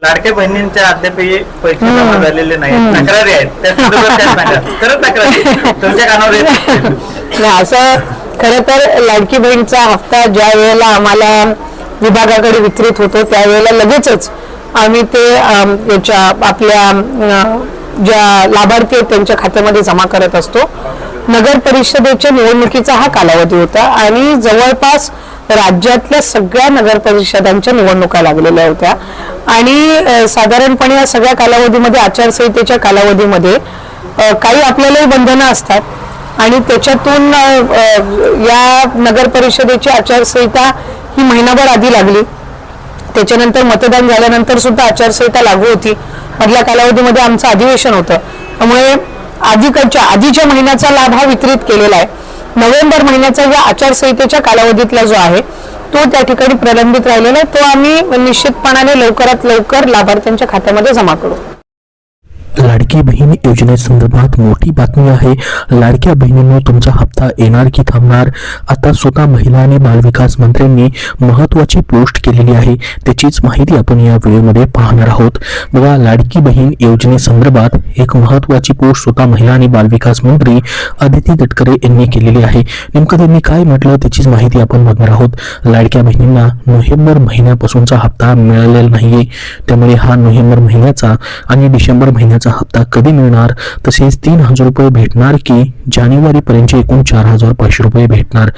लाडक्या बहिणींच्या अद्यापही पैसे जमा झालेले नाहीत, तक्रारी आहेत, त्या संदर्भात काय सांगा? खरंच तक्रारी तुमच्या कानावर येत नाही, असं खरं तर लाडकी बहीणचा हप्ता ज्या वेळेला आम्हाला विभागाकडे वितरित होतो त्यावेळेला लगेचच आम्ही ते याच्या आपल्या ज्या लाभार्थी आहेत त्यांच्या खात्यामध्ये जमा करत असतो. नगर परिषदेच्या निवडणुकीचा हा कालावधी होता आणि जवळपास राज्यातल्या सगळ्या नगर परिषदांच्या निवडणुका लागलेल्या होत्या आणि साधारणपणे या सगळ्या कालावधीमध्ये आचारसंहितेच्या कालावधीमध्ये काही आपल्यालाही बंधनं असतात आणि त्याच्यातून या नगर परिषदेची आचारसंहिता ही महिनाभर आधी लागली. त्याच्यानंतर मतदान झाल्यानंतर सुद्धा आचारसंहिता लागू होती. मधल्या कालावधीमध्ये आमचं अधिवेशन होतं, त्यामुळे आधीच्या महिन्याचा लाभ हा वितरित केलेला आहे. नोव्हेंबर महिन्याचा या आचारसंहितेच्या कालावधीतला जो आहे तो त्या ठिकाणी प्रलंबित राहिलेला आहे, तो आम्ही निश्चितपणाने लवकरात लवकर लाभार्थ्यांच्या खात्यामध्ये जमा करू. लाडकी बहीण योजनेसंदर्भात मोठी बातमी आहे. लाडक्या बहिणींनो, तुमचा हप्ता येणार की थांबणार? आता स्वतः महिला आणि बालविकास मंत्र्यांनी महत्वाची पोस्ट केलेली आहे, त्याचीच माहिती आपण या व्हिडिओमध्ये पाहणार आहोत. बघा, लाडकी बहीण योजनेसंदर्भात एक महत्वाची पोस्ट स्वतः महिला आणि बालविकास मंत्री अदिती तटकरे यांनी केलेली आहे. नेमकं त्यांनी काय म्हटलं त्याचीच माहिती आपण बघणार आहोत. लाडक्या बहिणींना नोव्हेंबर महिन्यापासूनचा हप्ता मिळालेला नाहीये, त्यामुळे हा नोव्हेंबर महिन्याचा आणि डिसेंबर महिन्याचा हप्ता कधी मिळणार, तसेच 3,000 रुपये भेटणार की जानेवारी पर्यंत एकूण 4,500 रुपये भेटणार,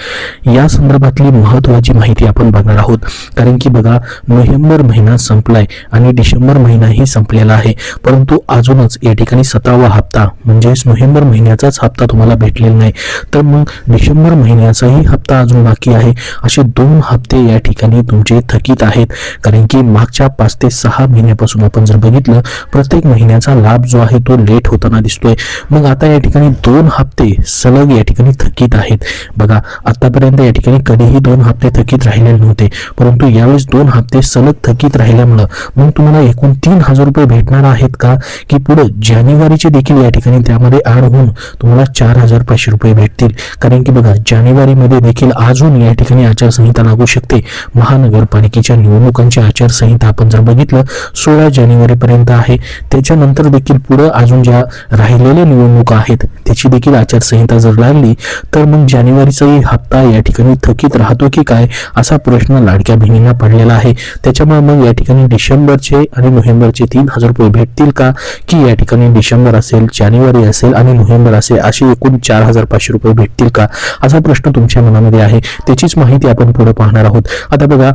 या संदर्भातली महत्वाची माहिती आपण बघणार आहोत. कारण की बघा, नोव्हेंबर महिना संपलाय आणि डिसेंबर महिनाही संपलेला आहे, परंतु अजूनच या ठिकाणी 17वा हप्ता म्हणजेच नोव्हेंबर महिन्याचाच हप्ता तुम्हाला भेटलेला नाही, तर मग डिसेंबर महिन्याचाही हप्ता अजून बाकी आहे. असे 2 हप्ते या ठिकाणी तुमचे थकीत आहेत. कारण की मागच्या 5 ते 6 महिन्यापासून आपण जर बघितलं, प्रत्येक महिन्याचा लाभ जो आहे तो लेट होताना दिसतोय. मग आता या ठिकाणी 2 हप्ते सलग या ठिकाणी थकीत आहेत. बघा, आतापर्यंत या ठिकाणी कधीही 2 हप्ते थकीत राहिलेले नव्हते, परंतु यावेळेस 2 हप्ते सलग थकीत राहिल्यामुळे मग तुम्हाला एकूण 3,000 रुपये भेटणार आहेत का, की पुढे जानेवारीचे देखील या ठिकाणी त्यामध्ये ऍड होऊन तुम्हाला 4,500 रुपये भेटतील? कारण की बघा, जानेवारीमध्ये देखील अजून या ठिकाणी आचारसंहिता लागू शकते. महानगरपालिकेच्या निवडणुकांची आचारसंहिता आपण जर बघितलं 16 जानेवारी पर्यंत आहे. त्याच्यानंतर देखील पुढे अजून ज्या राहिलेल्या निवडणुका आहेत त्याची देखील आचारसंहिता जर लागली तर मग जानेवारीचाही हप्ता या ठिकाणी थकीत राहतो की काय, असा प्रश्न लाडक्या बहिणींना पडलेला आहे. त्याच्यामुळे मग या ठिकाणी डिसेंबरचे आणि नोव्हेंबरचे 3,000 रुपये भेटतील का, की या ठिकाणी डिसेंबर असेल, जानेवारी असेल आणि नोव्हेंबर असेल असे एकूण 4,500 रुपये भेटतील का, असा प्रश्न तुमच्या मनामध्ये आहे. त्याचीच माहिती आपण पुढे पाहणार आहोत. आता बघा,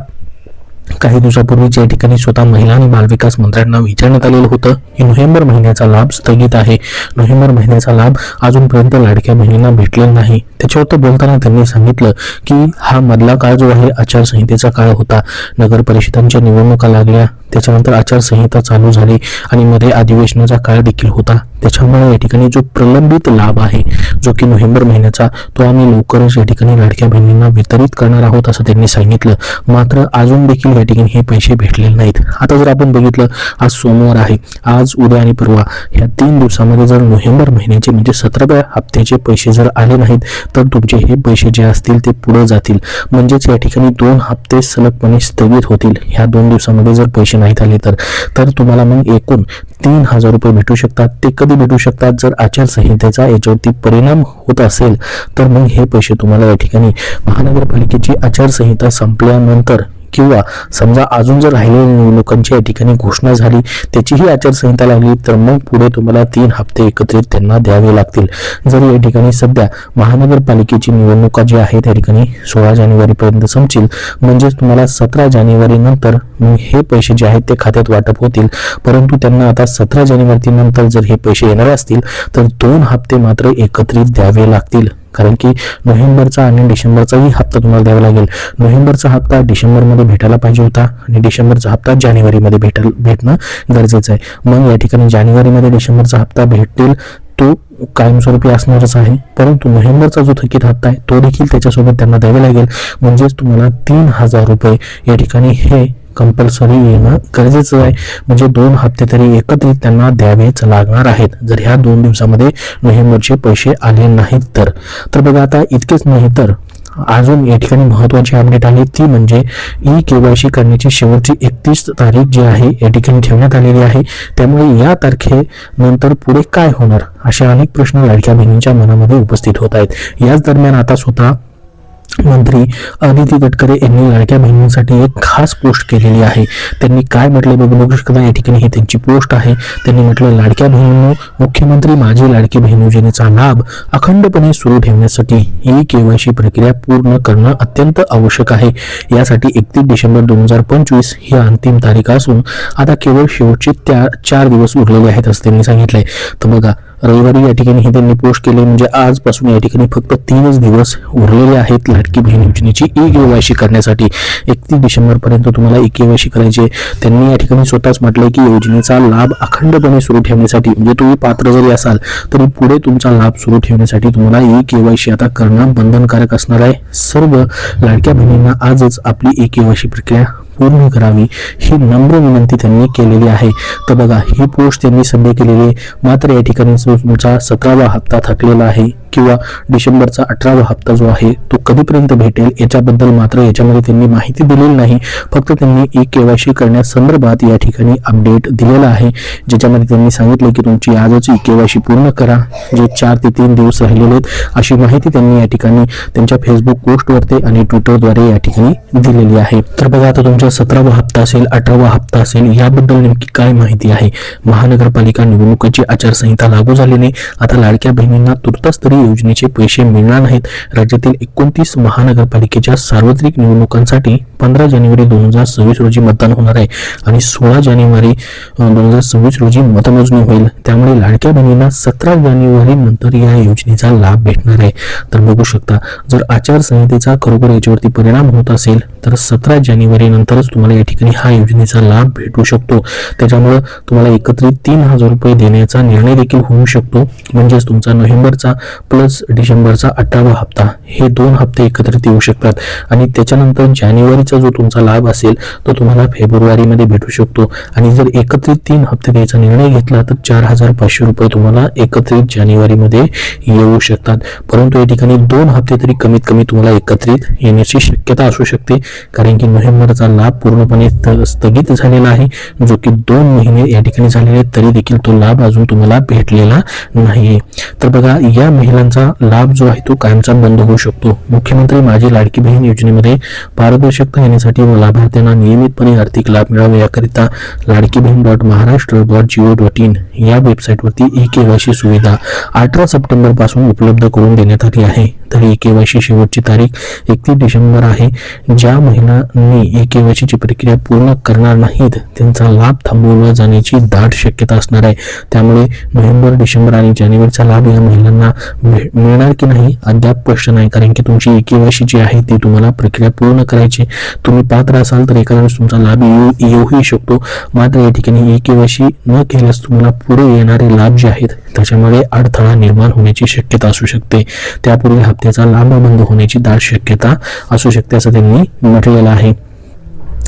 काही दिवसापूर्वीच या ठिकाणी स्वतः महिला आणि बालविकास मंत्र्यांना विचारण्यात आलेलं होतं की नोव्हेंबर महिन्याचा लाभ स्थगित आहे, नोव्हेंबर महिन्याचा लाभ अजूनपर्यंत लाडक्या बहिणींना भेटलेला नाही. त्याच्यावर बोलताना त्यांनी सांगितलं की हा मधला काळ जो आहे आचारसंहितेचा काळ होता. नगर परिषदांच्या निवडणुका लागल्या, त्याच्यानंतर आचारसंहिता चालू झाली आणि मध्ये अधिवेशनाचा काळ देखील होता. त्याच्यामुळे या ठिकाणी जो प्रलंबित लाभ आहे जो की नोव्हेंबर महिन्याचा, तो आम्ही लवकरच या ठिकाणी लाडक्या बहिणींना वितरित करणार आहोत असं त्यांनी सांगितलं. मात्र अजून देखील या ठिकाणी हे पैसे भेटलेले नाहीत. आता जर आपण बघितलं, आज सोमवार आहे, आज उद्या आणि परवा ह्या 3 दिवसामध्ये जर नोव्हेंबर महिन्याचे म्हणजे 17व्या हप्त्याचे पैसे जर आले नाहीत तर तुमचे हे पैसे जे असतील ते पुढे जातील. म्हणजेच या ठिकाणी 2 हप्ते सलगपणे स्थगित होतील. ह्या 2 दिवसामध्ये जर पैसे नाहीत आले तर तुम्हाला मग एकूण 3,000 रुपये भेटू शकतात. ते कधी भेटू शकतात, जर आचारसंहितेचा याच्यावरती परिणाम होत असेल तर मग हे पैसे तुम्हाला या ठिकाणी महानगरपालिकेची आचारसंहिता संपल्यानंतर किंवा समजा अजून जर राहिलेल्या निवडणुकांची या ठिकाणी घोषणा झाली, त्याचीही आचारसंहिता लागली तर मग पुढे तुम्हाला 3 हप्ते एकत्रित त्यांना द्यावे लागतील. जर या ठिकाणी सध्या महानगरपालिकेची निवडणुका जी आहे त्या ठिकाणी 16 जानेवारी पर्यंत संपतील, म्हणजेच तुम्हाला 17 जानेवारी नंतर हे पैसे जे आहेत ते खात्यात वाटप होतील. परंतु त्यांना आता 17 जानेवारी नंतर जर हे पैसे येणार असतील तर 2 हप्ते मात्र एकत्रित द्यावे लागतील. कारण की नोव्हेंबरचा आणि डिसेंबरचाही हप्ता तुम्हाला द्यावा लागेल. नोव्हेंबरचा हप्ता डिसेंबरमध्ये भेटायला पाहिजे होता आणि डिसेंबरचा हप्ता जानेवारीमध्ये भेटणं गरजेचं आहे. मग या ठिकाणी जानेवारीमध्ये डिसेंबरचा हप्ता भेटतील तो कायमस्वरूपी असणारच आहे, परंतु नोव्हेंबरचा जो थकीत हप्ता आहे तो देखील त्याच्यासोबत त्यांना द्यावे लागेल. म्हणजेच तुम्हाला 3,000 रुपये या ठिकाणी हे कंपल्सरी येणं गरजेचं आहे. म्हणजे 2 हप्ते तरी एकत्रित त्यांना द्यावेच लागणार आहेत जर ह्या 2 दिवसामध्ये नोव्हेंबरचे पैसे आले नाहीत तर. बघा, आता इतकेच नाही तर अजून या ठिकाणी महत्वाची अपडेट आली ती म्हणजे KYC करण्याची शेवटची 31 तारीख जी आहे या ठिकाणी ठेवण्यात आलेली आहे. त्यामुळे या तारखेनंतर पुढे काय होणार असे अनेक प्रश्न लाडक्या बहिणींच्या मनामध्ये उपस्थित होत आहेत. याच दरम्यान आता स्वतः मंत्री अदिती तटकरे यांनी लाडक्या बहिणींसाठी एक खास पोस्ट केलेली आहे. त्यांनी काय म्हटले बघू शकता. या ठिकाणी ही त्यांची पोस्ट आहे. त्यांनी म्हटलं, लाडक्या बहिणींनो, मुख्यमंत्री माझी लाडकी बहीण योजनेचा लाभ अखंडपणे सुरू ठेवण्यासाठी KYC प्रक्रिया पूर्ण करणं अत्यंत आवश्यक आहे. यासाठी 31 डिसेंबर 2025 ही अंतिम तारीख असून आता केवळ शेवटचे 4 दिवस उरलेले आहेत असं त्यांनी सांगितलंय. तर बघा, रविवारी या ठिकाणी ही त्यांनी पोस्ट केली, म्हणजे आजपासून या ठिकाणी फक्त 3च दिवस उरलेले आहेत लाडकी बहीण योजनेची KYC करण्यासाठी. 31 डिसेंबर पर्यंत तुम्हाला KYC करायचे. त्यांनी या ठिकाणी स्वतःच म्हटलंय की योजनेचा लाभ अखंडपणे सुरू ठेवण्यासाठी, म्हणजे तुम्ही पात्र जरी असाल तरी पुढे तुमचा लाभ सुरू ठेवण्यासाठी तुम्हाला KYC आता करणं बंधनकारक असणार आहे. सर्व लाडक्या बहिणींना आजच आपली KYC प्रक्रिया पूर्ण करावी ही नम्र विनंती त्यांनी केलेली आहे. तर बघा, ही पोस्ट त्यांनी सध्या केलेली आहे. मात्र या ठिकाणी तुमचा 17वा हप्ता थकलेला आहे किंवा डिसेंबरचा 18वा हप्ता जो आहे तो कधीपर्यंत भेटेल याच्याबद्दल मात्र याच्यामध्ये त्यांनी माहिती दिलेली नाही. फक्त त्यांनी KYC करण्यासंदर्भात या ठिकाणी अपडेट दिलेला आहे, ज्याच्यामध्ये त्यांनी सांगितले की तुमची आजच KYC पूर्ण करा, जे 4 ते 3 दिवस राहिलेले आहेत अशी माहिती त्यांनी या ठिकाणी त्यांच्या फेसबुक पोस्टवरती आणि ट्विटरद्वारे या ठिकाणी दिलेली आहे. तर बघा, आता तुमचा 17वा हप्ता असेल, 18वा हप्ता असेल, याबद्दल नेमकी काय माहिती आहे. महानगरपालिका निवडणुकीची आचारसंहिता लागू झाल्याने आता लाडक्या बहिणींना तुर्तास तरी योजनेचे पैसे मिळणार नाहीत. राज्यातील 29 महानगरपालिकेच्या सार्वत्रिक निवडणुकांसाठी 15 जानेवारी 2026 रोजी मतदान होणार आहे आणि 16 जानेवारी 2026 रोजी मतमोजणी होईल. त्यामुळे लाडक्या बहिणींना 17 जानेवारी नंतर या योजनेचा लाभ भेटणार आहे. तर बघू शकता, जर आचारसंहितेचा खरोखर याच्यावरती परिणाम होत असेल तर 17 जानेवारी नंतरच तुम्हाला या ठिकाणी हा योजनेचा लाभ भेटू शकतो. त्याच्यामुळे तुम्हाला एकत्रित 3,000 रुपये देण्याचा निर्णय देखील होऊ शकतो. म्हणजेच तुमचा नोव्हेंबरचा प्लस डिसेंबरचा 18वा हप्ता हे 2 हप्ते एकत्रित येऊ शकतात आणि त्याच्यानंतर जानेवारीचा जो तुमचा लाभ असेल तो तुम्हाला फेब्रुवारीमध्ये भेटू शकतो. आणि जर एकत्रित 3 हप्ते द्यायचा निर्णय घेतला तर 4,500 रुपये तुम्हाला एकत्रित जानेवारीमध्ये येऊ शकतात. परंतु या ठिकाणी 2 हप्ते तरी कमीत कमी तुम्हाला एकत्रित येण्याची शक्यता असू शकते, कारण की नोव्हेंबरचा लाभ पूर्णपणे स्थगित झालेला आहे, जो की 2 महिने या ठिकाणी झालेले तरी देखील तो लाभ अजून तुम्हाला भेटलेला नाहीये. तर बघा, या महिलांचा लाभ जो आहे तो कायमचा बंद होऊ शकतो. मुख्यमंत्री माझी लाडकी बहीण योजनेमध्ये पारदर्शकता येण्यासाठी व लाभार्थ्यांना नियमितपणे आर्थिक लाभ मिळावे याकरिता ladkibhin.maharashtra.go.in या वेबसाईटवरती KYC सुविधा 18 सप्टेंबर पासून उपलब्ध करून देण्यात आली आहे. तर KYC शेवटची तारीख 31 डिसेंबर आहे. ज्या महिलांनी KYC ची प्रक्रिया पूर्ण करणार नाहीत त्यांचा लाभ थांबवला जाण्याची दाट शक्यता असणार आहे. त्यामुळे नोव्हेंबर, डिसेंबर आणि जानेवारीचा लाभ या महिलांना मिळणार की नाही अद्याप स्पष्ट नाही, कारण की तुमची KYC जी आहे ती तुम्हाला प्रक्रिया पूर्ण करायची. तुम्ही पात्र असाल तर एखाद्या वेळेस तुमचा लाभ येऊही शकतो. मात्र या ठिकाणी KYC न केल्यास तुम्हाला पुढे येणारे लाभ जे आहेत त्याच्यामध्ये अडथळा निर्माण होण्याची शक्यता असू शकते. त्यापूर्वी हप्त्याचा लाभ बंद होण्याची दाट शक्यता असू शकते असं त्यांनी म्हटलेलं आहे.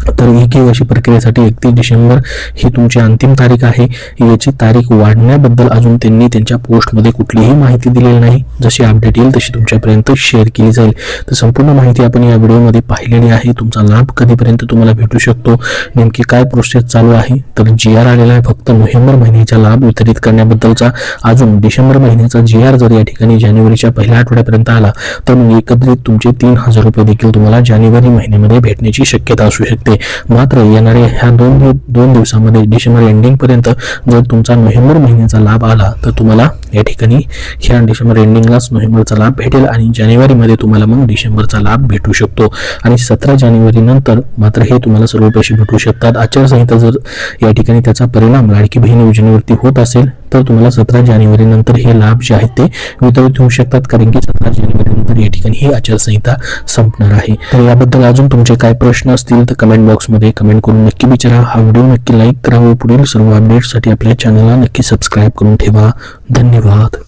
तर KYC प्रक्रियेसाठी 31 डिसेंबर ही तुमची अंतिम तारीख आहे. याची तारीख वाढण्याबद्दल अजून त्यांनी त्यांच्या पोस्टमध्ये कुठलीही माहिती दिलेली नाही. जशी अपडेट येईल तशी तुमच्यापर्यंत शेअर केली जाईल. तर संपूर्ण माहिती आपण या व्हिडिओमध्ये पाहिलेली आहे. तुमचा लाभ कधीपर्यंत तुम्हाला भेटू शकतो, नेमकी काय प्रोसेस चालू आहे. तर GR आलेला आहे फक्त नोव्हेंबर महिन्याचा लाभ वितरित करण्याबद्दलचा. अजून डिसेंबर महिन्याचा GR जर या ठिकाणी जानेवारीच्या पहिल्या आठवड्यापर्यंत आला तर मग एकत्रित तुमचे 3,000 रुपये देखील तुम्हाला जानेवारी महिन्यामध्ये भेटण्याची शक्यता असू शकते. मात्र येणाऱ्या ह्या 2 दिवसामध्ये डिसेंबर एंडिंग पर्यंत जर तुमचा नोव्हेंबर महिन्याचा लाभ आला तर तुम्हाला या ठिकाणी ह्या डिसेंबर एंडिंगलाच नोव्हेंबरचा लाभ भेटेल आणि जानेवारीमध्ये तुम्हाला मग डिसेंबरचा लाभ भेटू शकतो. आणि 17 जानेवारी नंतर मात्र हे तुम्हाला सर्व पैसे भेटू शकतात. आचारसंहिता जर या ठिकाणी त्याचा परिणाम लाडकी बहीण योजनेवरती होत असेल तर तुम्हाला 17 जानेवारी नंतर हे लाभ जे आहेत ते वितरित होऊ शकतात, कारण की 17 जानेवारी नंतर या ठिकाणी ही आचारसंहिता संपणार आहे. तर याबद्दल अजून तुमचे काय प्रश्न असतील तर कमेंट बॉक्समध्ये कमेंट करून नक्की विचारा. हा व्हिडिओ नक्की लाईक करा व पुढील सर्व अपडेट्ससाठी आपल्या चॅनलला नक्की सबस्क्राईब करून ठेवा. धन्यवाद.